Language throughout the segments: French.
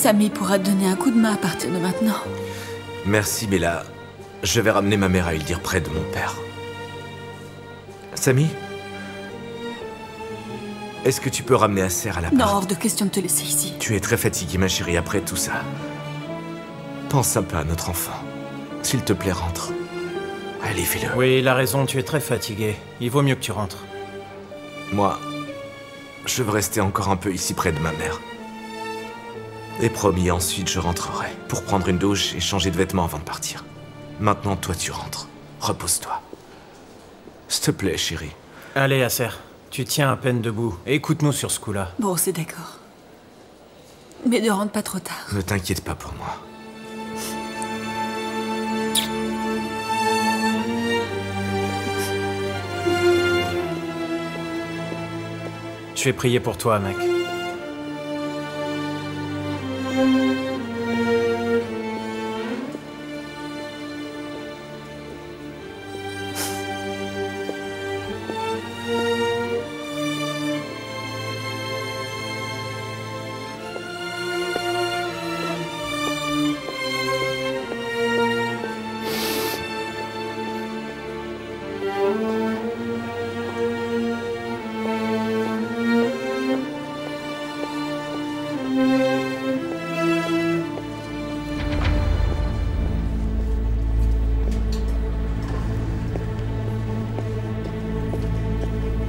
Samy pourra te donner un coup de main à partir de maintenant. Merci, mais là, je vais ramener ma mère à Ildir près de mon père. Samy, est-ce que tu peux ramener Acer à l'appart? Non, hors de question de te laisser ici. Tu es très fatiguée, ma chérie, après tout ça. Pense un peu à notre enfant. S'il te plaît, rentre. Allez, fais-le. Oui, il a raison, tu es très fatigué. Il vaut mieux que tu rentres. Moi, je veux rester encore un peu ici près de ma mère. Et promis, ensuite je rentrerai pour prendre une douche et changer de vêtements avant de partir. Maintenant, toi, tu rentres. Repose-toi. S'il te plaît, chérie. Allez, Acer, tu tiens à peine debout. Écoute-nous sur ce coup-là. Bon, c'est d'accord. Mais ne rentre pas trop tard. Ne t'inquiète pas pour moi. Je vais prier pour toi, mec.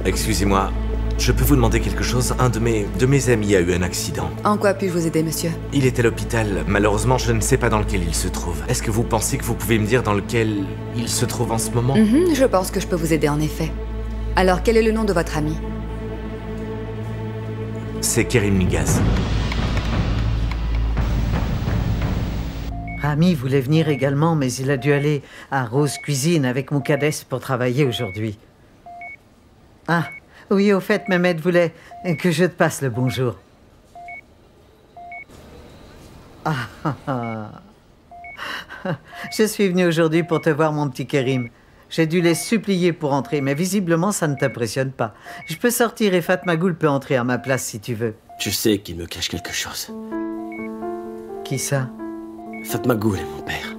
Excusez-moi, je peux vous demander quelque chose? Un de mes amis a eu un accident. En quoi puis-je vous aider, monsieur? Il est à l'hôpital. Malheureusement, je ne sais pas dans lequel il se trouve. Est-ce que vous pensez que vous pouvez me dire dans lequel il se trouve en ce moment? Je pense que je peux vous aider, en effet. Alors, quel est le nom de votre ami? C'est Kerim Nigaz. Rami voulait venir également, mais il a dû aller à Rose Cuisine avec Moukades pour travailler aujourd'hui. Ah, oui, au fait, Mehmet voulait que je te passe le bonjour. Je suis venu aujourd'hui pour te voir, mon petit Kerim. J'ai dû les supplier pour entrer, mais visiblement, ça ne t'impressionne pas. Je peux sortir et Fatma Goul peut entrer à ma place si tu veux. Je sais qu'il me cache quelque chose. Qui ça? Fatma Goul est mon père.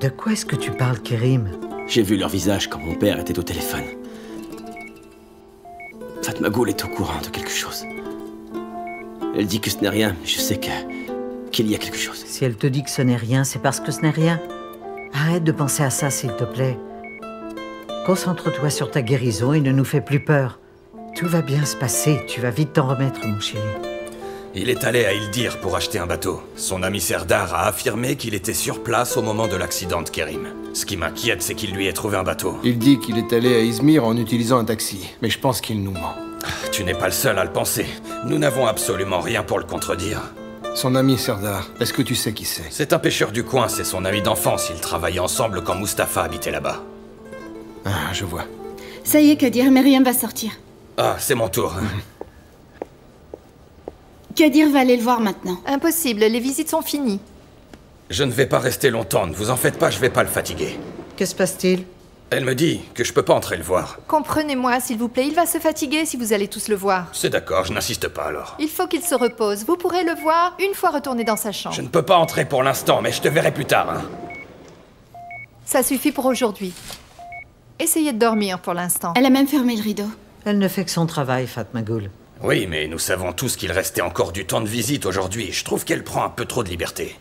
De quoi est-ce que tu parles, Kerim? J'ai vu leur visage quand mon père était au téléphone. Fatma Goul est au courant de quelque chose. Elle dit que ce n'est rien, mais je sais qu'il y a quelque chose. Si elle te dit que ce n'est rien, c'est parce que ce n'est rien. Arrête de penser à ça, s'il te plaît. Concentre-toi sur ta guérison et ne nous fais plus peur. Tout va bien se passer, tu vas vite t'en remettre, mon chéri. Il est allé à Ildir pour acheter un bateau. Son ami Serdar a affirmé qu'il était sur place au moment de l'accident de Kerim. Ce qui m'inquiète, c'est qu'il lui ait trouvé un bateau. Il dit qu'il est allé à Izmir en utilisant un taxi, mais je pense qu'il nous ment. Tu n'es pas le seul à le penser. Nous n'avons absolument rien pour le contredire. Son ami Serdar, est-ce que tu sais qui c'est? C'est un pêcheur du coin, c'est son ami d'enfance. Ils travaillaient ensemble quand Mustapha habitait là-bas. Ah, je vois. Ça y est, Kadir, Myriam va sortir. Ah, c'est mon tour. Kadir va aller le voir maintenant. Impossible, les visites sont finies. Je ne vais pas rester longtemps, ne vous en faites pas, je vais pas le fatiguer. Que se passe-t-il? Elle me dit que je peux pas entrer le voir. Comprenez-moi, s'il vous plaît, il va se fatiguer si vous allez tous le voir. C'est d'accord, je n'insiste pas alors. Il faut qu'il se repose. Vous pourrez le voir une fois retourné dans sa chambre. Je ne peux pas entrer pour l'instant, mais je te verrai plus tard, hein. Ça suffit pour aujourd'hui. Essayez de dormir pour l'instant. Elle a même fermé le rideau. Elle ne fait que son travail, Fatma Goul. Oui, mais nous savons tous qu'il restait encore du temps de visite aujourd'hui. Je trouve qu'elle prend un peu trop de liberté.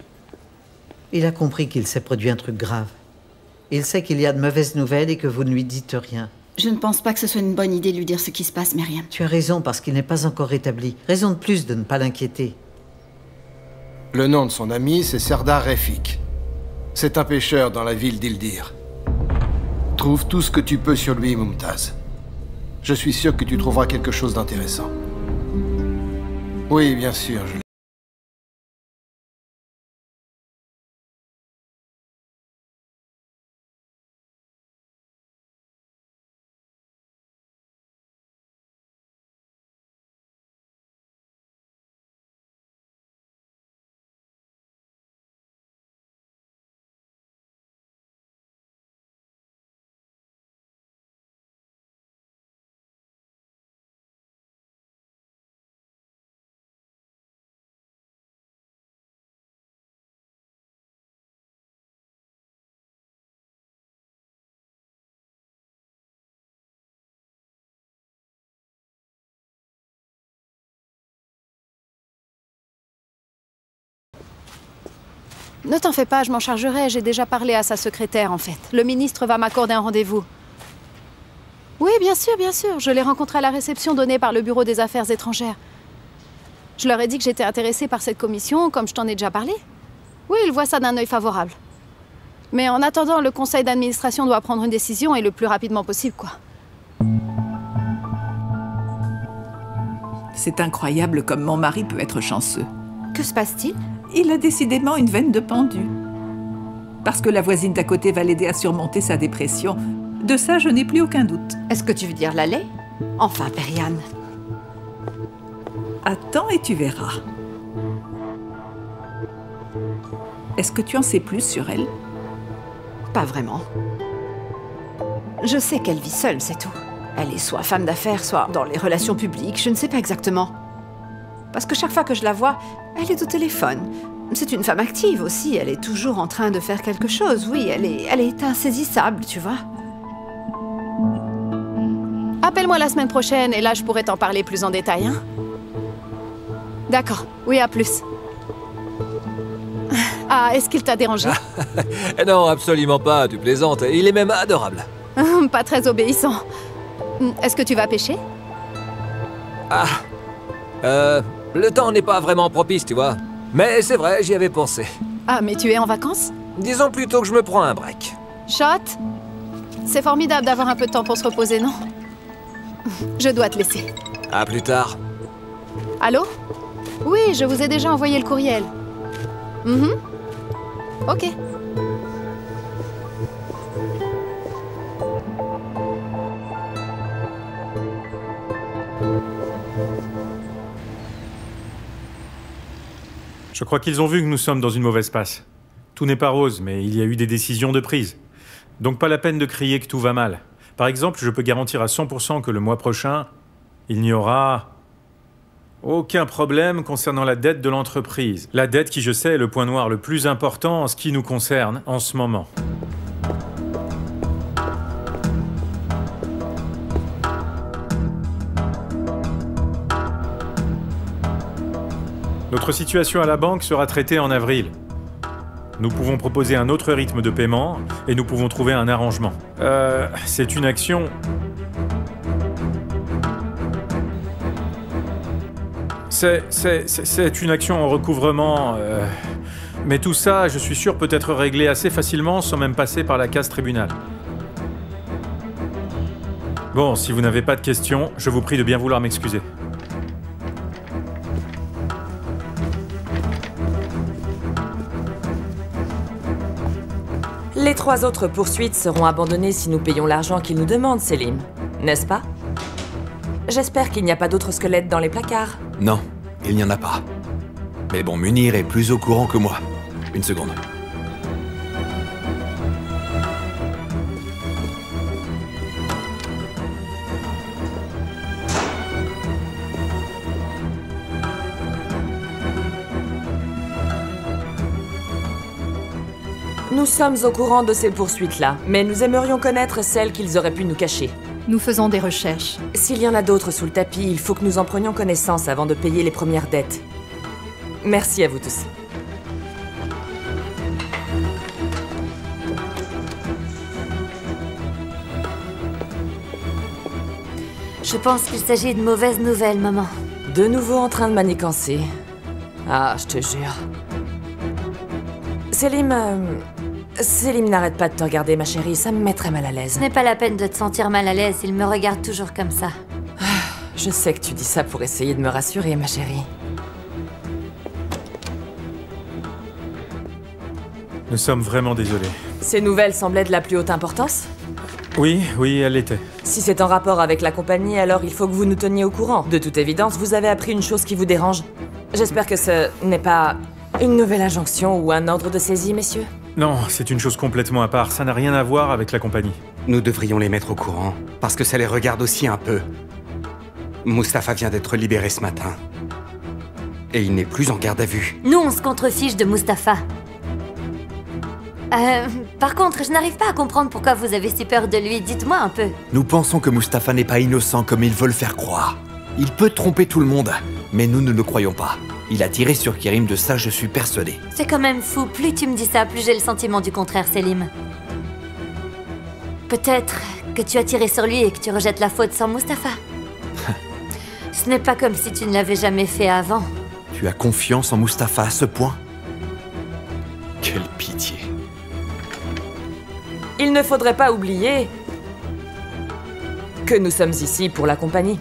Il a compris qu'il s'est produit un truc grave. Il sait qu'il y a de mauvaises nouvelles et que vous ne lui dites rien. Je ne pense pas que ce soit une bonne idée de lui dire ce qui se passe, Myriam. Tu as raison, parce qu'il n'est pas encore rétabli. Raison de plus de ne pas l'inquiéter. Le nom de son ami, c'est Serdar Refik. C'est un pêcheur dans la ville d'Ildir. Trouve tout ce que tu peux sur lui, Mumtaz. Je suis sûr que tu trouveras quelque chose d'intéressant. Oui, bien sûr, je Ne t'en fais pas, je m'en chargerai. J'ai déjà parlé à sa secrétaire, en fait. Le ministre va m'accorder un rendez-vous. Oui, bien sûr, bien sûr. Je l'ai rencontré à la réception donnée par le Bureau des Affaires étrangères. Je leur ai dit que j'étais intéressée par cette commission, comme je t'en ai déjà parlé. Oui, ils voient ça d'un œil favorable. Mais en attendant, le conseil d'administration doit prendre une décision et le plus rapidement possible, quoi. C'est incroyable comme mon mari peut être chanceux. Que se passe-t-il? Il a décidément une veine de pendu. Parce que la voisine d'à côté va l'aider à surmonter sa dépression. De ça, je n'ai plus aucun doute. Est-ce que tu veux dire Laleh? Enfin, Periane. Attends et tu verras. Est-ce que tu en sais plus sur elle? Pas vraiment. Je sais qu'elle vit seule, c'est tout. Elle est soit femme d'affaires, soit dans les relations publiques, je ne sais pas exactement. Parce que chaque fois que je la vois, elle est au téléphone. C'est une femme active aussi, elle est toujours en train de faire quelque chose. Oui, elle est insaisissable, tu vois. Appelle-moi la semaine prochaine et là, je pourrais t'en parler plus en détail, hein? D'accord. Oui, à plus. Ah, est-ce qu'il t'a dérangé? Non, absolument pas, tu plaisantes. Il est même adorable. Pas très obéissant. Est-ce que tu vas pêcher? Le temps n'est pas vraiment propice, tu vois. Mais c'est vrai, j'y avais pensé. Ah, mais tu es en vacances? Disons plutôt que je me prends un break. Shot? C'est formidable d'avoir un peu de temps pour se reposer, non? Je dois te laisser. À plus tard. Allô? Oui, je vous ai déjà envoyé le courriel. Ok. Je crois qu'ils ont vu que nous sommes dans une mauvaise passe. Tout n'est pas rose, mais il y a eu des décisions de prise. Donc pas la peine de crier que tout va mal. Par exemple, je peux garantir à 100% que le mois prochain, il n'y aura aucun problème concernant la dette de l'entreprise. La dette qui, je sais, est le point noir le plus important en ce qui nous concerne en ce moment. Notre situation à la banque sera traitée en avril. Nous pouvons proposer un autre rythme de paiement et nous pouvons trouver un arrangement. C'est une action... C'est une action en recouvrement... Mais tout ça, je suis sûr, peut être réglé assez facilement sans même passer par la case tribunal. Bon, si vous n'avez pas de questions, je vous prie de bien vouloir m'excuser. Les 3 autres poursuites seront abandonnées si nous payons l'argent qu'ils nous demandent, Selim. N'est-ce pas? J'espère qu'il n'y a pas d'autres squelettes dans les placards. Non, il n'y en a pas. Mais bon, Munir est plus au courant que moi. Une seconde. Nous sommes au courant de ces poursuites-là, mais nous aimerions connaître celles qu'ils auraient pu nous cacher. Nous faisons des recherches. S'il y en a d'autres sous le tapis, il faut que nous en prenions connaissance avant de payer les premières dettes. Merci à vous tous. Je pense qu'il s'agit de mauvaises nouvelles, maman. De nouveau en train de manigancer. Ah, je te jure. Selim n'arrête pas de te regarder, ma chérie. Ça me met très mal à l'aise. Ce n'est pas la peine de te sentir mal à l'aise. Il me regarde toujours comme ça. Je sais que tu dis ça pour essayer de me rassurer, ma chérie. Nous sommes vraiment désolés. Ces nouvelles semblaient de la plus haute importance? Oui, elle l'était. Si c'est en rapport avec la compagnie, alors il faut que vous nous teniez au courant. De toute évidence, vous avez appris une chose qui vous dérange. J'espère que ce n'est pas une nouvelle injonction ou un ordre de saisie, messieurs? Non, c'est une chose complètement à part. Ça n'a rien à voir avec la compagnie. Nous devrions les mettre au courant, parce que ça les regarde aussi un peu. Mustapha vient d'être libéré ce matin. Et il n'est plus en garde à vue. Nous, on se contrefiche de Mustapha. Par contre, je n'arrive pas à comprendre pourquoi vous avez si peur de lui. Dites-moi un peu. Nous pensons que Mustapha n'est pas innocent comme ils veulent faire croire. Il peut tromper tout le monde, mais nous ne le croyons pas. Il a tiré sur Kerim, de ça je suis persuadé. C'est quand même fou. Plus tu me dis ça, plus j'ai le sentiment du contraire, Selim. Peut-être que tu as tiré sur lui et que tu rejettes la faute sans Mustapha. Ce n'est pas comme si tu ne l'avais jamais fait avant. Tu as confiance en Mustapha à ce point? Quelle pitié. Il ne faudrait pas oublier que nous sommes ici pour la compagnie.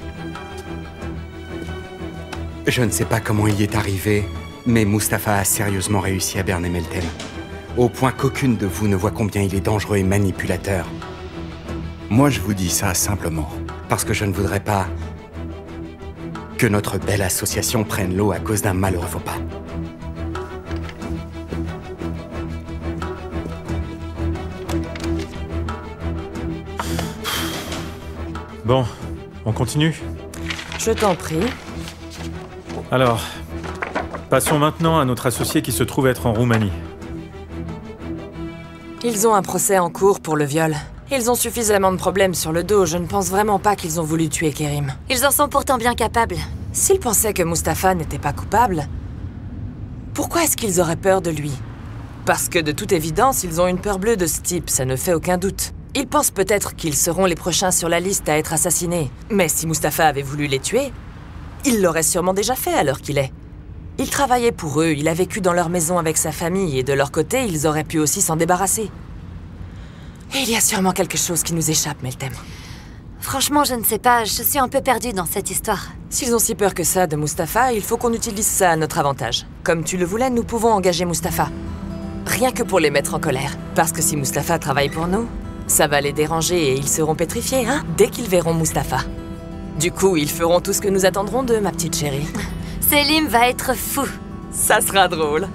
Je ne sais pas comment il y est arrivé, mais Mustapha a sérieusement réussi à berner Meltem. Au point qu'aucune de vous ne voit combien il est dangereux et manipulateur. Moi, je vous dis ça simplement parce que je ne voudrais pas que notre belle association prenne l'eau à cause d'un malheureux faux pas. Bon, on continue? Je t'en prie. Alors, passons maintenant à notre associé qui se trouve être en Roumanie. Ils ont un procès en cours pour le viol. Ils ont suffisamment de problèmes sur le dos, je ne pense vraiment pas qu'ils ont voulu tuer Kerim. Ils en sont pourtant bien capables. S'ils pensaient que Mustapha n'était pas coupable, pourquoi est-ce qu'ils auraient peur de lui? Parce que de toute évidence, ils ont une peur bleue de ce type, ça ne fait aucun doute. Ils pensent peut-être qu'ils seront les prochains sur la liste à être assassinés. Mais si Mustapha avait voulu les tuer, il l'aurait sûrement déjà fait à l'heure qu'il est. Il travaillait pour eux, il a vécu dans leur maison avec sa famille, et de leur côté, ils auraient pu aussi s'en débarrasser. Et il y a sûrement quelque chose qui nous échappe, Meltem. Franchement, je ne sais pas, je suis un peu perdue dans cette histoire. S'ils ont si peur que ça de Mustapha, il faut qu'on utilise ça à notre avantage. Comme tu le voulais, nous pouvons engager Mustapha. Rien que pour les mettre en colère. Parce que si Mustapha travaille pour nous, ça va les déranger et ils seront pétrifiés, hein, dès qu'ils verront Mustapha. Du coup, ils feront tout ce que nous attendrons d'eux, ma petite chérie. Selim va être fou. Ça sera drôle.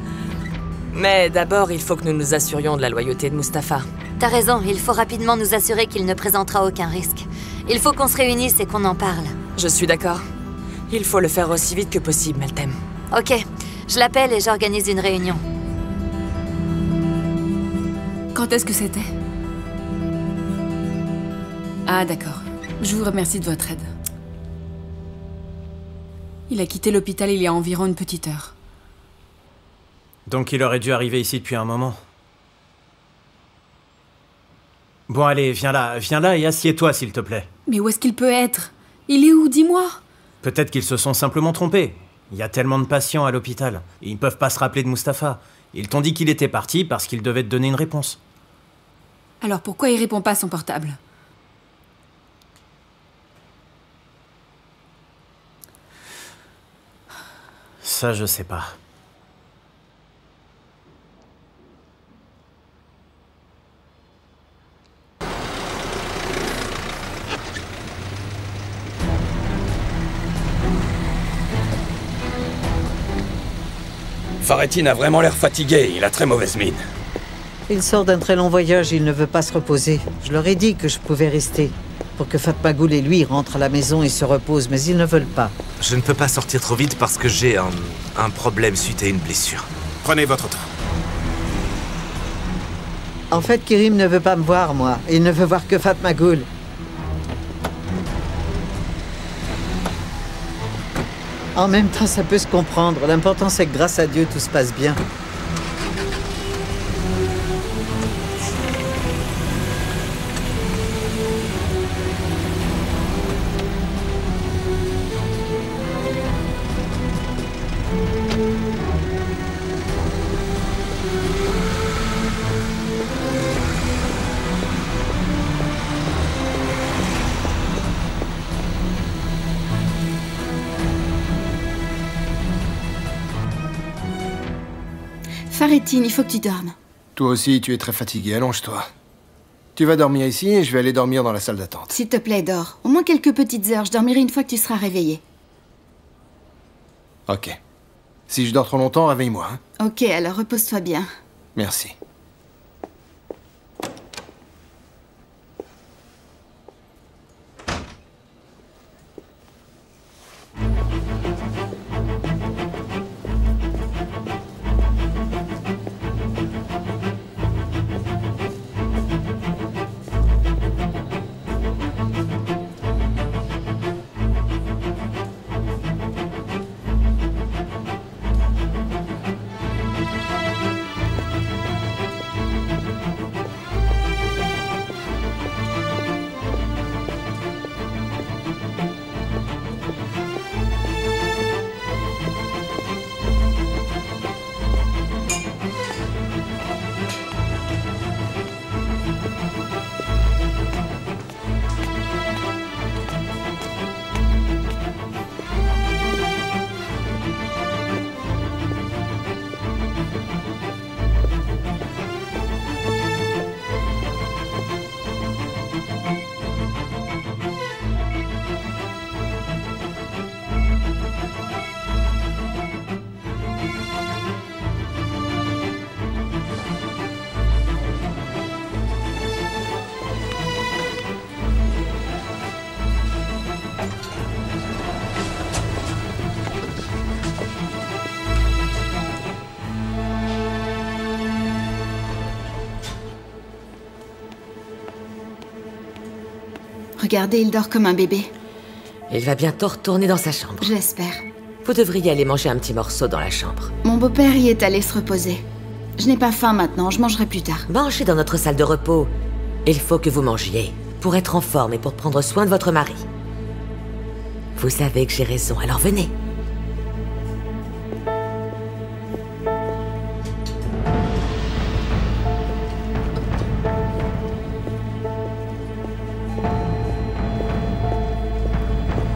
Mais d'abord, il faut que nous nous assurions de la loyauté de Mustapha. T'as raison, il faut rapidement nous assurer qu'il ne présentera aucun risque. Il faut qu'on se réunisse et qu'on en parle. Je suis d'accord. Il faut le faire aussi vite que possible, Meltem. Ok, je l'appelle et j'organise une réunion. Quand est-ce que c'était? Ah, d'accord. Je vous remercie de votre aide. Il a quitté l'hôpital il y a environ une petite heure. Donc il aurait dû arriver ici depuis un moment. Bon allez, viens là et assieds-toi s'il te plaît. Mais où est-ce qu'il peut être? Il est où, dis-moi? Peut-être qu'ils se sont simplement trompés. Il y a tellement de patients à l'hôpital. Ils ne peuvent pas se rappeler de Mustapha. Ils t'ont dit qu'il était parti parce qu'il devait te donner une réponse. Alors pourquoi il répond pas à son portable? Ça, je sais pas. Farettin a vraiment l'air fatigué, il a très mauvaise mine. Il sort d'un très long voyage, il ne veut pas se reposer. Je leur ai dit que je pouvais rester, pour que Fatmagoul et lui rentrent à la maison et se reposent, mais ils ne veulent pas. Je ne peux pas sortir trop vite parce que j'ai un problème suite à une blessure. Prenez votre temps. En fait, Kerim ne veut pas me voir, moi. Il ne veut voir que Fatmagoul. En même temps, ça peut se comprendre. L'important, c'est que grâce à Dieu, tout se passe bien. Farettin, il faut que tu dormes. Toi aussi, tu es très fatigué, allonge-toi. Tu vas dormir ici et je vais aller dormir dans la salle d'attente. S'il te plaît, dors. Au moins quelques petites heures, je dormirai une fois que tu seras réveillé. Ok. Si je dors trop longtemps, réveille-moi. Hein? Ok, alors repose-toi bien. Merci. Regardez, il dort comme un bébé. Il va bientôt retourner dans sa chambre. J'espère. Vous devriez aller manger un petit morceau dans la chambre. Mon beau-père y est allé se reposer. Je n'ai pas faim maintenant, je mangerai plus tard. Mangez dans notre salle de repos. Il faut que vous mangiez, pour être en forme et pour prendre soin de votre mari. Vous savez que j'ai raison, alors venez.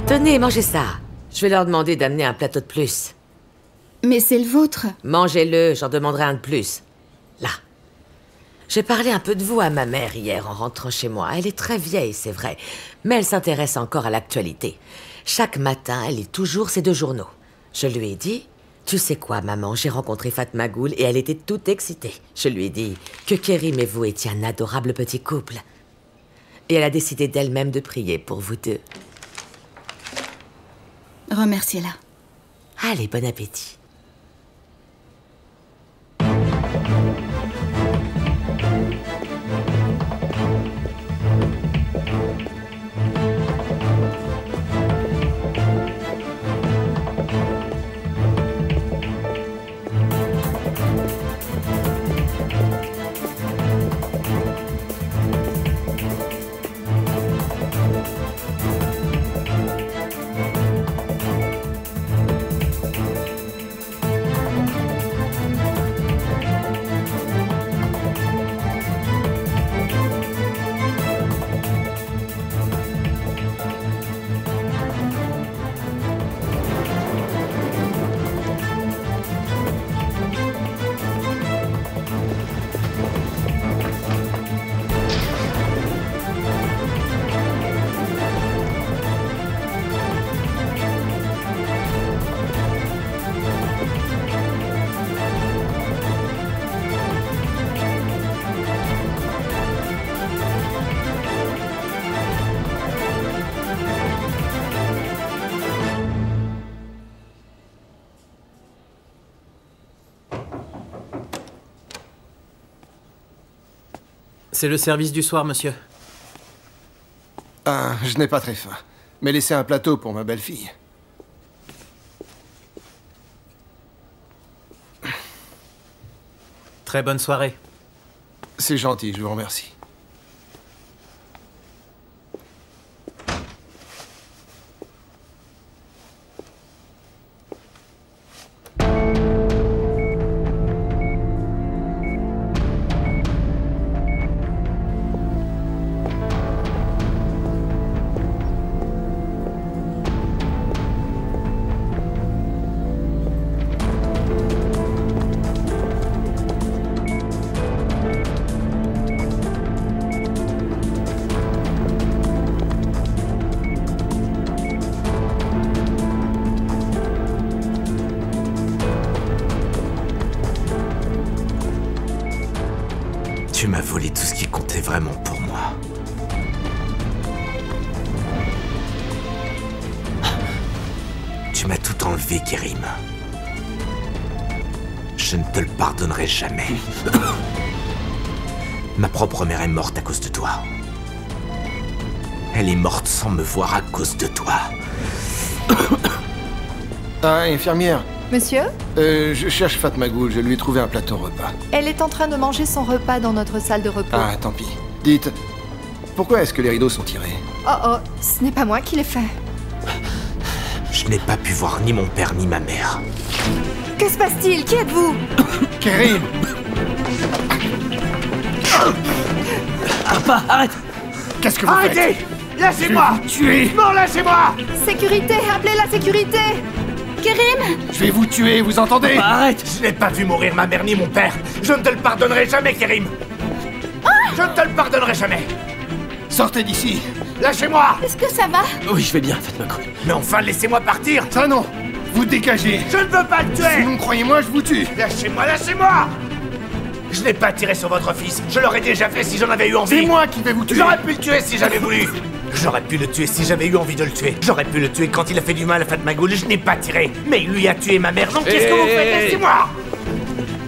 Tenez, mangez ça. Je vais leur demander d'amener un plateau de plus. Mais c'est le vôtre. Mangez-le, j'en demanderai un de plus. Là. J'ai parlé un peu de vous à ma mère hier en rentrant chez moi. Elle est très vieille, c'est vrai, mais elle s'intéresse encore à l'actualité. Chaque matin, elle lit toujours ses 2 journaux. Je lui ai dit, tu sais quoi, maman, j'ai rencontré Fatma Ghoul et elle était toute excitée. Je lui ai dit que Kerim et vous étiez un adorable petit couple. Et elle a décidé d'elle-même de prier pour vous deux. Remerciez-la. Allez, bon appétit. C'est le service du soir, monsieur. Ah, je n'ai pas très faim. Mais laissez un plateau pour ma belle-fille. Très bonne soirée. C'est gentil, je vous remercie. Tu m'as volé tout ce qui comptait vraiment pour moi. Tu m'as tout enlevé, Kerim. Je ne te le pardonnerai jamais. Ma propre mère est morte à cause de toi. Elle est morte sans me voir à cause de toi. Ah, infirmière. Monsieur? Je cherche Fatma Ghoul, je lui ai trouvé un plateau repas. Elle est en train de manger son repas dans notre salle de repos. Ah, tant pis. Dites, pourquoi est-ce que les rideaux sont tirés? Oh, ce n'est pas moi qui l'ai fait. Je n'ai pas pu voir ni mon père ni ma mère. Que se passe-t-il? Qui êtes-vous? Kerim! Papa, arrête! Qu'est-ce que vous faites? Arrêtez! Lâchez-moi! Tuez! Non, lâchez-moi! Sécurité! Appelez la sécurité! Kerim! Je vais vous tuer, vous entendez? Papa, arrête! Je n'ai pas vu mourir ma mère ni mon père. Je ne te le pardonnerai jamais, Kerim. Je ne te le pardonnerai jamais. Sortez d'ici! Lâchez-moi! Est-ce que ça va? Oui, je vais bien, Fatma Ghoul. Mais enfin, laissez-moi partir! Ça non! Vous dégagez! Je ne veux pas le tuer! Si vous me croyez moi, je vous tue! Lâchez-moi, lâchez-moi! Je n'ai pas tiré sur votre fils. Je l'aurais déjà fait si j'en avais eu envie. C'est moi qui vais vous tuer! J'aurais pu le tuer si j'avais voulu. J'aurais pu le tuer si j'avais eu envie de le tuer. J'aurais pu le tuer quand il a fait du mal à Fatma Ghoul. Je n'ai pas tiré. Mais il lui a tué ma mère. Donc qu'est-ce que vous faites? Laissez-moi!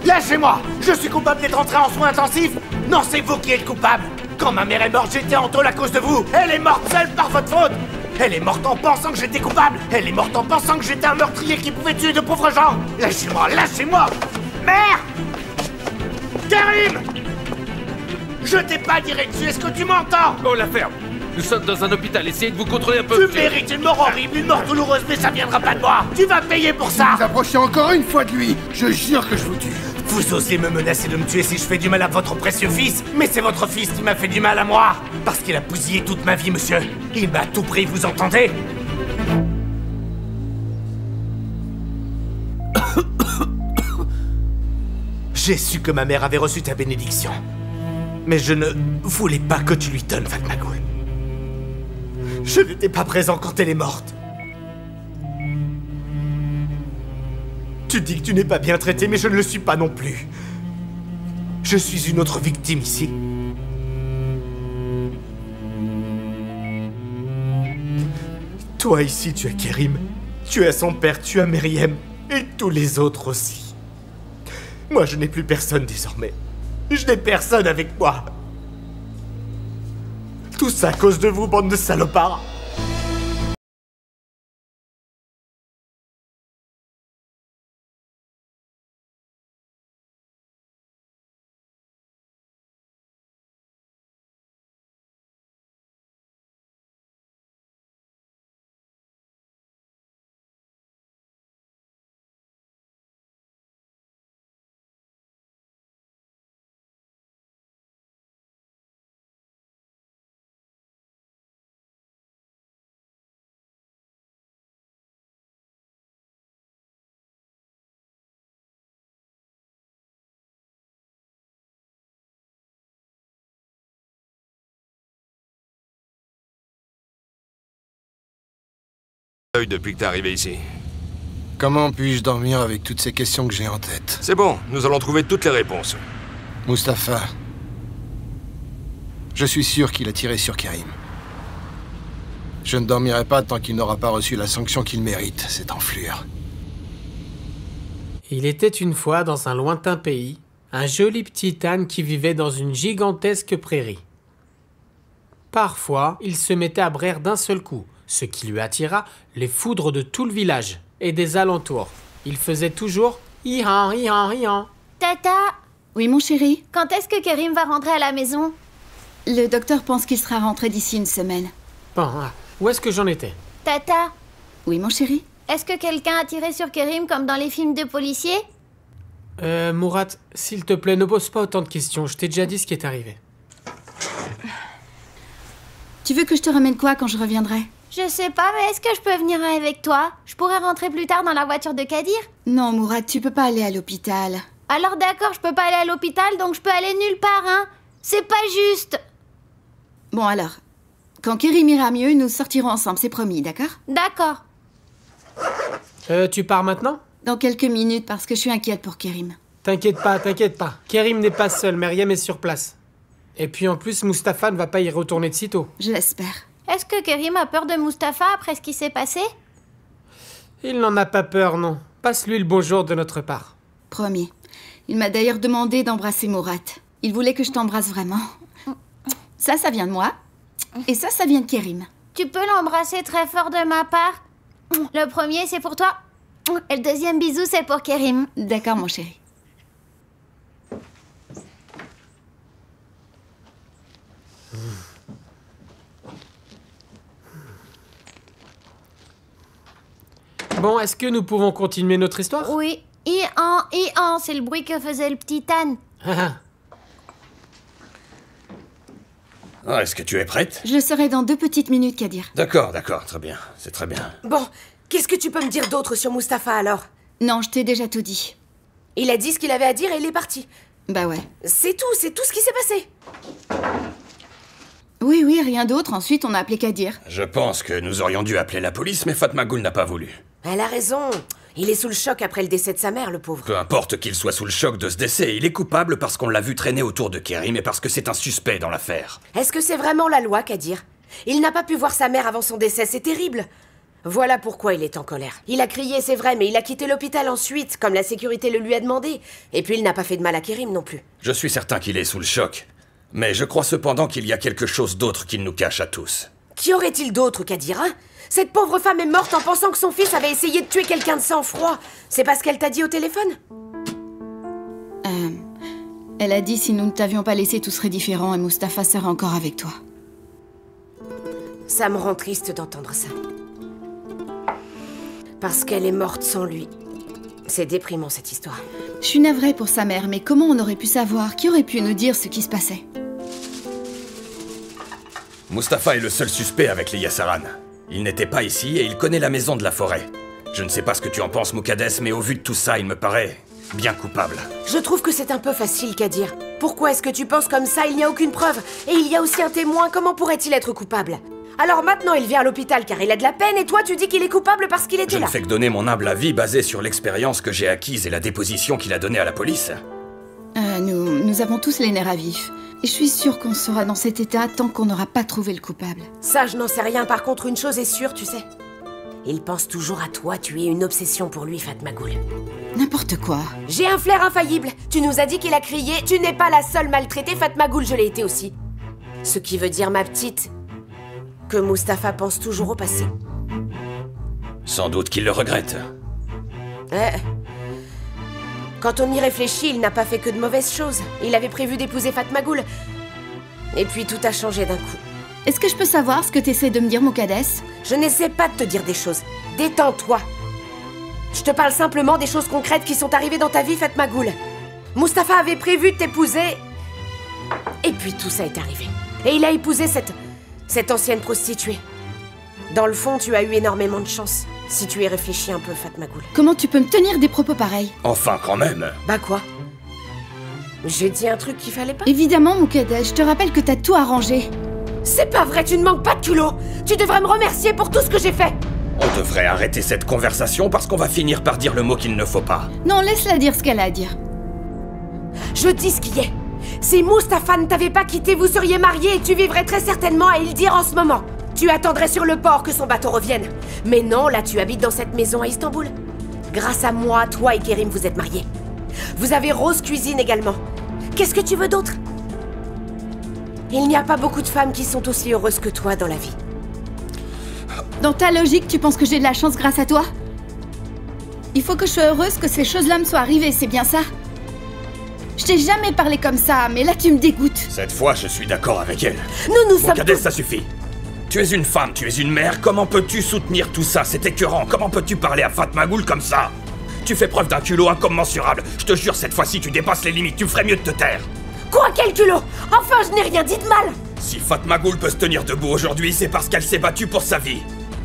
Lâchez-moi! Je suis coupable d'être entré en soins intensifs? Non, c'est vous qui êtes coupable! Quand ma mère est morte, j'étais en tôle à cause de vous. Elle est morte seule par votre faute. Elle est morte en pensant que j'étais coupable. Elle est morte en pensant que j'étais un meurtrier qui pouvait tuer de pauvres gens. Lâchez-moi, lâchez-moi. Mère! Karim! Je t'ai pas tiré dessus, est-ce que tu m'entends? Oh, la ferme! Nous sommes dans un hôpital, essayez de vous contrôler un peu. Tu mérites une mort horrible, une mort douloureuse, mais ça viendra pas de moi. Tu vas payer pour ça. Vous approchez encore une fois de lui. Je jure que je vous tue. Vous osez me menacer de me tuer si je fais du mal à votre précieux fils? Mais c'est votre fils qui m'a fait du mal à moi. Parce qu'il a bousillé toute ma vie, monsieur. Il m'a tout pris, vous entendez? J'ai su que ma mère avait reçu ta bénédiction. Mais je ne voulais pas que tu lui donnes, Fatmagul. Je n'étais pas présent quand elle est morte. Tu dis que tu n'es pas bien traité, mais je ne le suis pas non plus. Je suis une autre victime ici. Toi ici, tu as Kerim. Tu as son père, tu as Meriem. Et tous les autres aussi. Moi, je n'ai plus personne désormais. Je n'ai personne avec moi. Tout ça à cause de vous, bande de salopards. Depuis que t'es arrivé ici. Comment puis-je dormir avec toutes ces questions que j'ai en tête? C'est bon, nous allons trouver toutes les réponses. Mustapha. Je suis sûr qu'il a tiré sur Kerim. Je ne dormirai pas tant qu'il n'aura pas reçu la sanction qu'il mérite, cette enflure. Il était une fois dans un lointain pays, un joli petit âne qui vivait dans une gigantesque prairie. Parfois, il se mettait à braire d'un seul coup, ce qui lui attira les foudres de tout le village et des alentours. Il faisait toujours « Hi-han, hi-han, hi-han ». Tata! Oui, mon chéri? Quand est-ce que Kerim va rentrer à la maison? Le docteur pense qu'il sera rentré d'ici une semaine. Bon, où est-ce que j'en étais? Tata? Oui, mon chéri? Est-ce que quelqu'un a tiré sur Kerim comme dans les films de policiers? Mourat, s'il te plaît, ne pose pas autant de questions. Je t'ai déjà dit ce qui est arrivé. Tu veux que je te ramène quoi quand je reviendrai? Je sais pas, mais est-ce que je peux venir avec toi? Je pourrais rentrer plus tard dans la voiture de Kadir? Non, Mourad, tu peux pas aller à l'hôpital. Alors d'accord, je peux pas aller à l'hôpital, donc je peux aller nulle part, hein? C'est pas juste! Bon alors, quand Kerim ira mieux, nous sortirons ensemble, c'est promis, d'accord? D'accord. Tu pars maintenant? Dans quelques minutes, parce que je suis inquiète pour Kerim. T'inquiète pas, t'inquiète pas. Kerim n'est pas seul, Meriem est sur place. Et puis en plus, Mustapha ne va pas y retourner de sitôt. Je l'espère. Est-ce que Kerim a peur de Mustapha après ce qui s'est passé? Il n'en a pas peur, non. Passe-lui le bonjour de notre part. Promis. Il m'a d'ailleurs demandé d'embrasser Mourat. Il voulait que je t'embrasse vraiment. Ça vient de moi. Et ça vient de Kerim. Tu peux l'embrasser très fort de ma part? Le premier, c'est pour toi. Et le deuxième bisou, c'est pour Kerim. D'accord, mon chéri. Bon, est-ce que nous pouvons continuer notre histoire? Oui. C'est le bruit que faisait le petit âne. Est-ce que tu es prête? Je le serai dans 2 petites minutes, Kadir. D'accord, très bien. C'est très bien. Bon, qu'est-ce que tu peux me dire d'autre sur Mustapha alors? Non, je t'ai déjà tout dit. Il a dit ce qu'il avait à dire et il est parti. Bah ouais. C'est tout ce qui s'est passé. Oui, rien d'autre. Ensuite, on a appelé Kadir. Je pense que nous aurions dû appeler la police, mais Fatmagul n'a pas voulu. Elle a raison. Il est sous le choc après le décès de sa mère, le pauvre. Peu importe qu'il soit sous le choc de ce décès, il est coupable parce qu'on l'a vu traîner autour de Kerim et parce que c'est un suspect dans l'affaire. Est-ce que c'est vraiment la loi, Kadir? Il n'a pas pu voir sa mère avant son décès, c'est terrible. Voilà pourquoi il est en colère. Il a crié, c'est vrai, mais il a quitté l'hôpital ensuite, comme la sécurité le lui a demandé. Et puis il n'a pas fait de mal à Kerim non plus. Je suis certain qu'il est sous le choc. Mais je crois cependant qu'il y a quelque chose d'autre qu'il nous cache à tous. Qu'y aurait-il d'autre qu'à dire, hein? Cette pauvre femme est morte en pensant que son fils avait essayé de tuer quelqu'un de sang-froid. C'est pas ce qu'elle t'a dit au téléphone? Elle a dit si nous ne t'avions pas laissé, tout serait différent et Mustapha serait encore avec toi. Ça me rend triste d'entendre ça. Parce qu'elle est morte sans lui. C'est déprimant, cette histoire. Je suis navrée pour sa mère, mais comment on aurait pu savoir? Qui aurait pu nous dire ce qui se passait? Mustapha est le seul suspect avec les Yassaran. Il n'était pas ici et il connaît la maison de la forêt. Je ne sais pas ce que tu en penses, Muqaddes, mais au vu de tout ça, il me paraît bien coupable. Je trouve que c'est un peu facile qu'à dire. Pourquoi est-ce que tu penses comme ça? Il n'y a aucune preuve. Et il y a aussi un témoin. Comment pourrait-il être coupable? Alors maintenant, il vient à l'hôpital car il a de la peine et toi, tu dis qu'il est coupable parce qu'il était là. Je ne fais que donner mon humble avis basé sur l'expérience que j'ai acquise et la déposition qu'il a donnée à la police. Nous avons tous les nerfs à vif. Et je suis sûre qu'on sera dans cet état tant qu'on n'aura pas trouvé le coupable. Ça, je n'en sais rien. Par contre, une chose est sûre, tu sais. Il pense toujours à toi. Tu es une obsession pour lui, Fatmagoul. N'importe quoi. J'ai un flair infaillible. Tu nous as dit qu'il a crié. Tu n'es pas la seule maltraitée, Fatmagoul, je l'ai été aussi. Ce qui veut dire, ma petite, que Mustapha pense toujours au passé. Sans doute qu'il le regrette. Quand on y réfléchit, il n'a pas fait que de mauvaises choses. Il avait prévu d'épouser Fatmagoul. Et puis tout a changé d'un coup. Est-ce que je peux savoir ce que tu essaies de me dire, Muqaddes? Je n'essaie pas de te dire des choses. Détends-toi. Je te parle simplement des choses concrètes qui sont arrivées dans ta vie, Fatmagoul. Mustapha avait prévu de t'épouser. Et puis tout ça est arrivé. Et il a épousé cette ancienne prostituée. Dans le fond, tu as eu énormément de chance. Si tu y réfléchis un peu, Fatmagoul. Comment tu peux me tenir des propos pareils? Enfin, quand même. Bah quoi? J'ai dit un truc qu'il fallait pas? Évidemment, Muqaddes, je te rappelle que t'as tout arrangé. C'est pas vrai, tu ne manques pas de culot. Tu devrais me remercier pour tout ce que j'ai fait. On devrait arrêter cette conversation parce qu'on va finir par dire le mot qu'il ne faut pas. Non, laisse-la dire ce qu'elle a à dire. Je dis ce qui est. Si Mustapha ne t'avait pas quitté, vous seriez mariés et tu vivrais très certainement à Ildir en ce moment. Tu attendrais sur le port que son bateau revienne. Mais non, là tu habites dans cette maison à Istanbul. Grâce à moi, toi et Kerim, vous êtes mariés. Vous avez Rose Cuisine également. Qu'est-ce que tu veux d'autre? Il n'y a pas beaucoup de femmes qui sont aussi heureuses que toi dans la vie. Dans ta logique, tu penses que j'ai de la chance grâce à toi? Il faut que je sois heureuse que ces choses-là me soient arrivées, c'est bien ça? Je t'ai jamais parlé comme ça, mais là tu me dégoûtes. Cette fois, je suis d'accord avec elle. Nous sommes Muqaddes, ça suffit. Tu es une femme, tu es une mère, comment peux-tu soutenir tout ça? C'est écœurant, comment peux-tu parler à Fatmagoul comme ça? Tu fais preuve d'un culot incommensurable. Je te jure, cette fois-ci, tu dépasses les limites, tu ferais mieux de te taire. Quoi, quel culot? Enfin, je n'ai rien dit de mal. Si Fatmagoul peut se tenir debout aujourd'hui, c'est parce qu'elle s'est battue pour sa vie.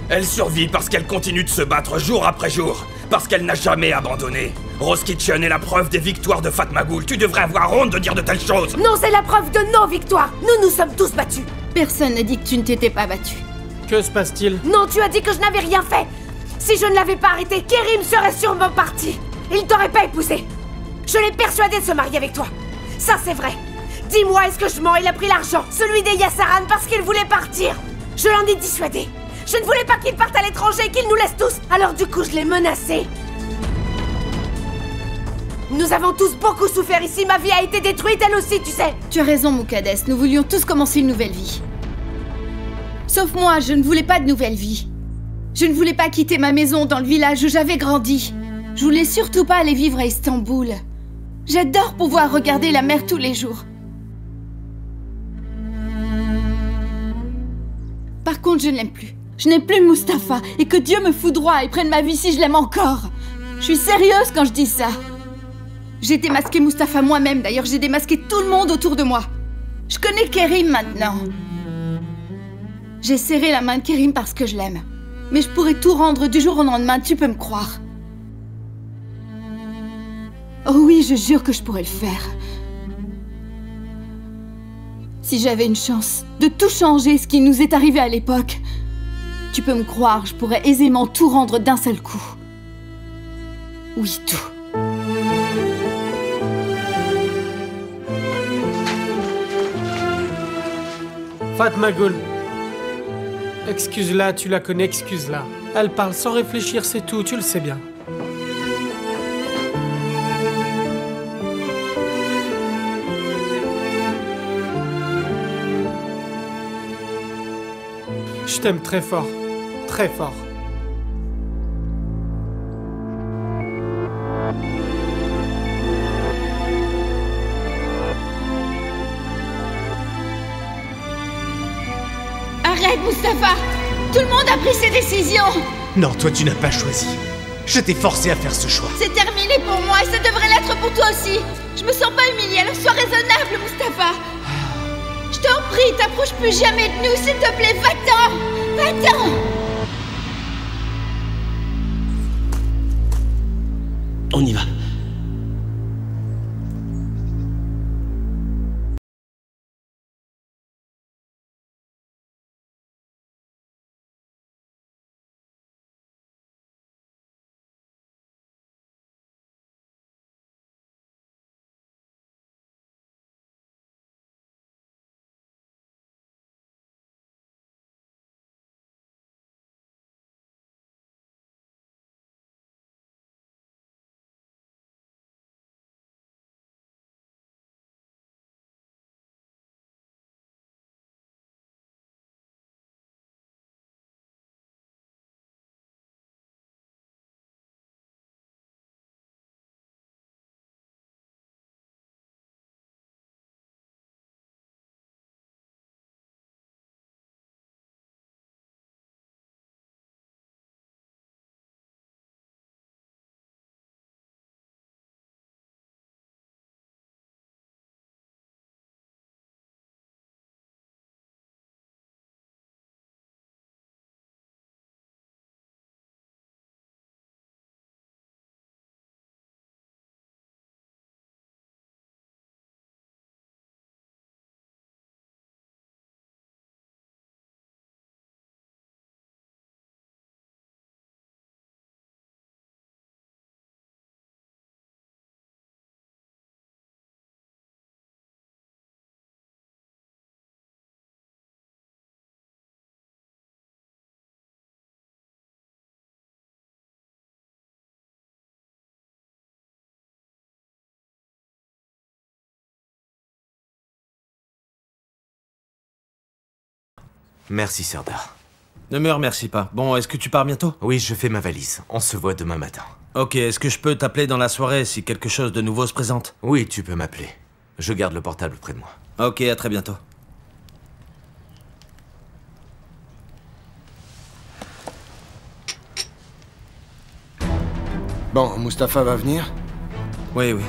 Elle survit parce qu'elle continue de se battre jour après jour, parce qu'elle n'a jamais abandonné. Rose Kitchen est la preuve des victoires de Fatmagoul. Tu devrais avoir honte de dire de telles choses. Non, c'est la preuve de nos victoires. Nous nous sommes tous battus. Personne n'a dit que tu ne t'étais pas battu. Que se passe-t-il? Non, tu as dit que je n'avais rien fait. Si je ne l'avais pas arrêté, Kerim serait sûrement parti. Il t'aurait pas épousé. Je l'ai persuadé de se marier avec toi. Ça, c'est vrai. Dis-moi, est-ce que je mens? Il a pris l'argent, celui des Yassaran, parce qu'il voulait partir. Je l'en ai dissuadé. Je ne voulais pas qu'il parte à l'étranger, qu'il nous laisse tous. Alors du coup, je l'ai menacé. Nous avons tous beaucoup souffert ici. Ma vie a été détruite, elle aussi, tu sais. Tu as raison, Muqaddes. Nous voulions tous commencer une nouvelle vie. Sauf moi, je ne voulais pas de nouvelle vie. Je ne voulais pas quitter ma maison dans le village où j'avais grandi. Je voulais surtout pas aller vivre à Istanbul. J'adore pouvoir regarder la mer tous les jours. Par contre, je ne l'aime plus. Je n'aime plus Mustapha et que Dieu me foudroie et prenne ma vie si je l'aime encore. Je suis sérieuse quand je dis ça. J'ai démasqué Mustapha moi-même, d'ailleurs j'ai démasqué tout le monde autour de moi. Je connais Kerim maintenant. J'ai serré la main de Kerim parce que je l'aime. Mais je pourrais tout rendre du jour au lendemain, tu peux me croire. Oh oui, je jure que je pourrais le faire. Si j'avais une chance de tout changer ce qui nous est arrivé à l'époque, tu peux me croire, je pourrais aisément tout rendre d'un seul coup. Oui, tout. Fatmagoul. Excuse-la, tu la connais, excuse-la. Elle parle sans réfléchir, c'est tout, tu le sais bien. Je t'aime très fort. Très fort. Arrête, Mustapha! Tout le monde a pris ses décisions! Non, toi tu n'as pas choisi. Je t'ai forcé à faire ce choix. C'est terminé pour moi et ça devrait l'être pour toi aussi! Je me sens pas humiliée, alors sois raisonnable, Mustapha! Je t'en prie, t'approche plus jamais de nous, s'il te plaît, va-t'en! Va-t'en! On y va. Merci, Serdar. Ne me remercie pas. Bon, est-ce que tu pars bientôt? Oui, je fais ma valise. On se voit demain matin. Ok, est-ce que je peux t'appeler dans la soirée si quelque chose de nouveau se présente? Oui, tu peux m'appeler. Je garde le portable près de moi. Ok, à très bientôt. Bon, Mustapha va venir? Oui, oui.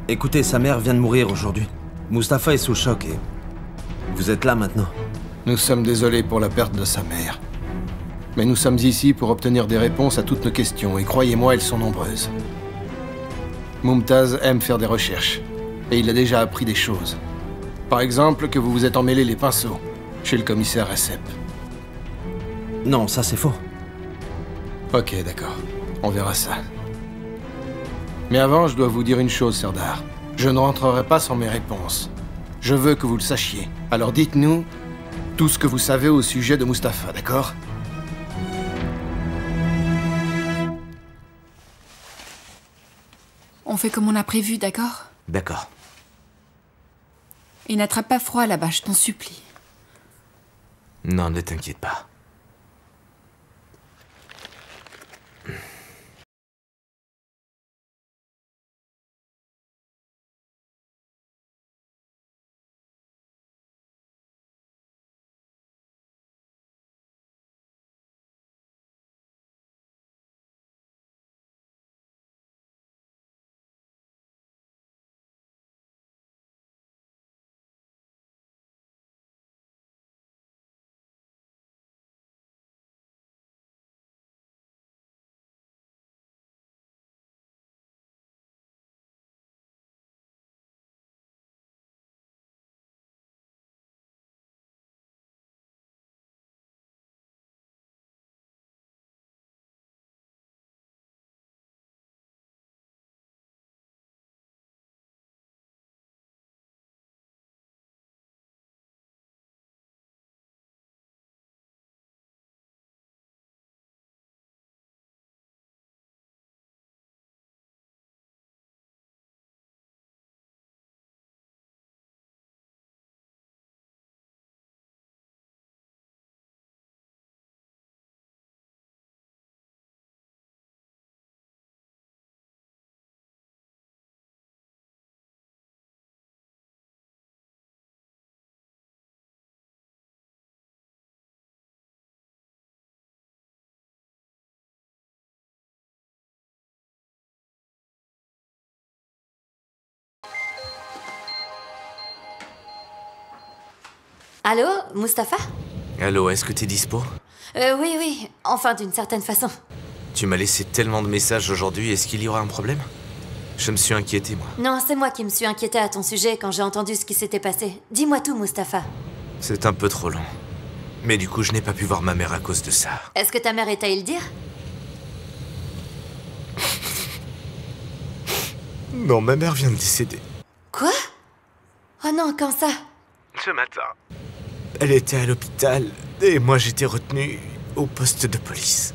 Écoutez, sa mère vient de mourir aujourd'hui. Mustapha est sous choc et... Vous êtes là maintenant. Nous sommes désolés pour la perte de sa mère. Mais nous sommes ici pour obtenir des réponses à toutes nos questions, et croyez-moi, elles sont nombreuses. Mumtaz aime faire des recherches, et il a déjà appris des choses. Par exemple, que vous vous êtes emmêlé les pinceaux, chez le commissaire Recep. Non, ça c'est faux. Ok, d'accord. On verra ça. Mais avant, je dois vous dire une chose, Serdar. Je ne rentrerai pas sans mes réponses. Je veux que vous le sachiez. Alors dites-nous tout ce que vous savez au sujet de Mustapha, d'accord? On fait comme on a prévu, d'accord? D'accord. Et n'attrape pas froid là-bas, je t'en supplie. Non, ne t'inquiète pas. Allô, Mustapha? Allô, est-ce que t'es dispo? Oui, oui. Enfin, d'une certaine façon. Tu m'as laissé tellement de messages aujourd'hui, est-ce qu'il y aura un problème? Je me suis inquiété, moi. Non, c'est moi qui me suis inquiétée à ton sujet quand j'ai entendu ce qui s'était passé. Dis-moi tout, Mustapha. C'est un peu trop long. Mais du coup, je n'ai pas pu voir ma mère à cause de ça. Est-ce que ta mère est à y le dire? Non, ma mère vient de décéder. Quoi? Oh non, quand ça? Ce matin. Elle était à l'hôpital, et moi j'étais retenu au poste de police.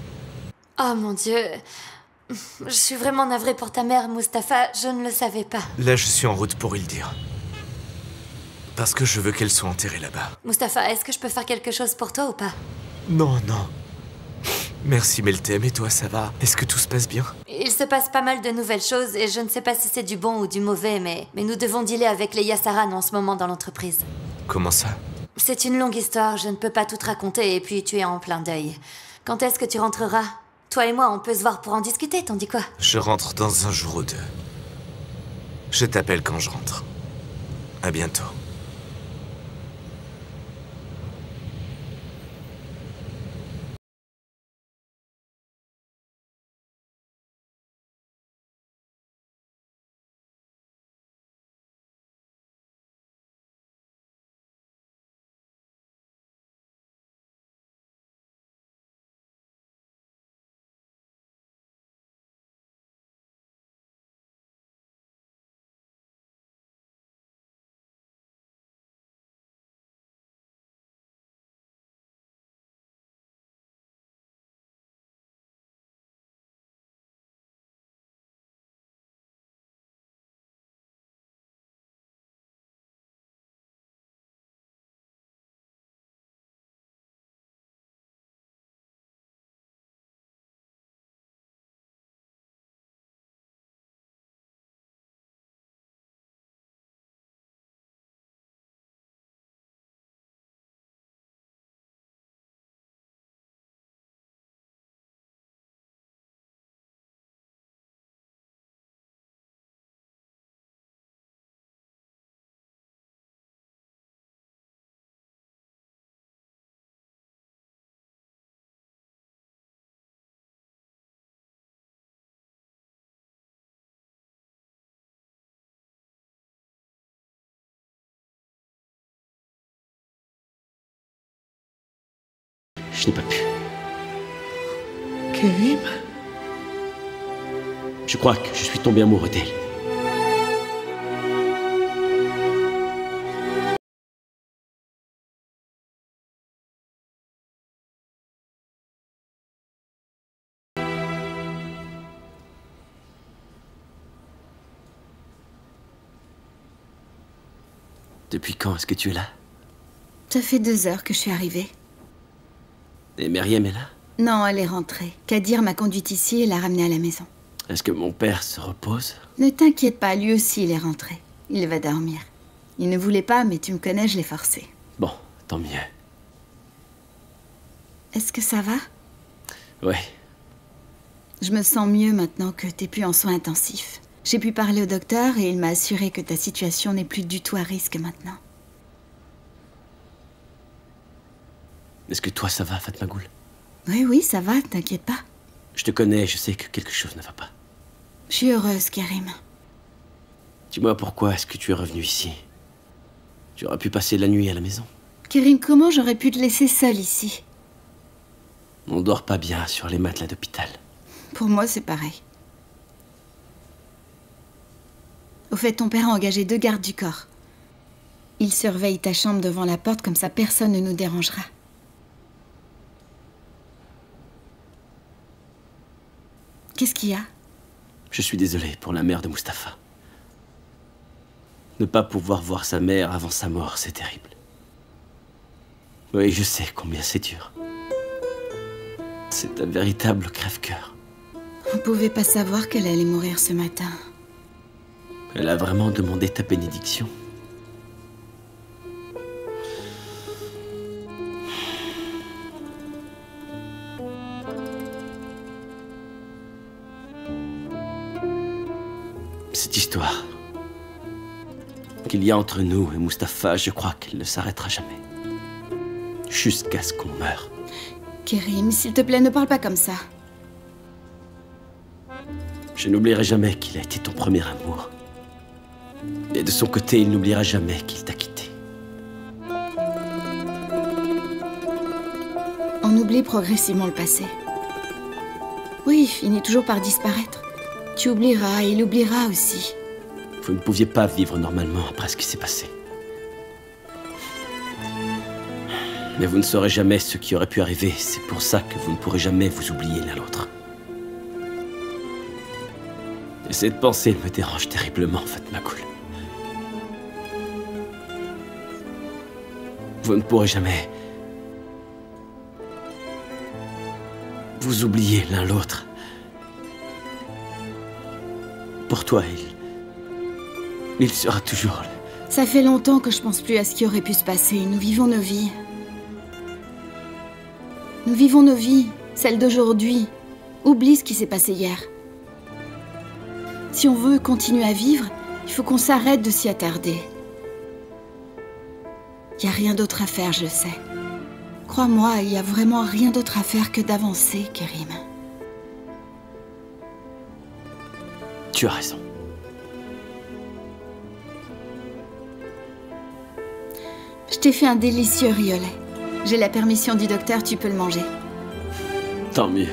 Oh mon Dieu. Je suis vraiment navrée pour ta mère, Mustapha. Je ne le savais pas. Là, je suis en route pour y le dire. Parce que je veux qu'elle soit enterrée là-bas. Mustapha, est-ce que je peux faire quelque chose pour toi ou pas? Non, non. Merci Meltem, et toi ça va? Est-ce que tout se passe bien? Il se passe pas mal de nouvelles choses et je ne sais pas si c'est du bon ou du mauvais, mais nous devons dealer avec les Yassaran en ce moment dans l'entreprise. Comment ça? C'est une longue histoire, je ne peux pas tout te raconter et puis tu es en plein deuil. Quand est-ce que tu rentreras? Toi et moi, on peut se voir pour en discuter, t'en dis quoi? Je rentre dans un jour ou deux. Je t'appelle quand je rentre. À bientôt. Je n'ai pas pu. Kerim? Je crois que je suis tombé amoureux d'elle. Depuis quand est-ce que tu es là? Ça fait 2 heures que je suis arrivée. Et Meriem est là? Non, elle est rentrée. Kadir m'a conduite ici et l'a ramenée à la maison. Est-ce que mon père se repose? Ne t'inquiète pas, lui aussi il est rentré. Il va dormir. Il ne voulait pas, mais tu me connais, je l'ai forcé. Bon, tant mieux. Est-ce que ça va? Ouais. Je me sens mieux maintenant que t'es plus en soins intensifs. J'ai pu parler au docteur et il m'a assuré que ta situation n'est plus du tout à risque maintenant. Est-ce que toi, ça va, Fatmagoul? Oui, oui, ça va, t'inquiète pas. Je te connais, je sais que quelque chose ne va pas. Je suis heureuse, Karim. Dis-moi, pourquoi est-ce que tu es revenu ici? Tu aurais pu passer la nuit à la maison. Karim, comment j'aurais pu te laisser seule ici? On dort pas bien sur les matelas d'hôpital. Pour moi, c'est pareil. Au fait, ton père a engagé 2 gardes du corps. Ils surveillent ta chambre devant la porte, comme ça personne ne nous dérangera. Qu'est-ce qu'il y a? Je suis désolé pour la mère de Mustapha. Ne pas pouvoir voir sa mère avant sa mort, c'est terrible. Oui, je sais combien c'est dur. C'est un véritable crève-cœur. On pouvait pas savoir qu'elle allait mourir ce matin. Elle a vraiment demandé ta bénédiction. Cette histoire qu'il y a entre nous et Mustapha, je crois qu'elle ne s'arrêtera jamais. jusqu'à ce qu'on meure. Kerim, s'il te plaît, ne parle pas comme ça. Je n'oublierai jamais qu'il a été ton premier amour. Et de son côté, il n'oubliera jamais qu'il t'a quitté. On oublie progressivement le passé. Oui, il finit toujours par disparaître. Tu oublieras et il oubliera aussi. Vous ne pouviez pas vivre normalement après ce qui s'est passé. Mais vous ne saurez jamais ce qui aurait pu arriver. C'est pour ça que vous ne pourrez jamais vous oublier l'un l'autre. Et cette pensée me dérange terriblement, Fatma Ghoul. Vous ne pourrez jamais vous oublier l'un l'autre. Pour toi, il sera toujours là. Ça fait longtemps que je pense plus à ce qui aurait pu se passer. Nous vivons nos vies. Nous vivons nos vies, celles d'aujourd'hui. Oublie ce qui s'est passé hier. Si on veut continuer à vivre, il faut qu'on s'arrête de s'y attarder. Il n'y a rien d'autre à faire, je sais. Crois-moi, il n'y a vraiment rien d'autre à faire que d'avancer, Kerim. Tu as raison. Je t'ai fait un délicieux riolet. J'ai la permission du docteur, tu peux le manger. Tant mieux.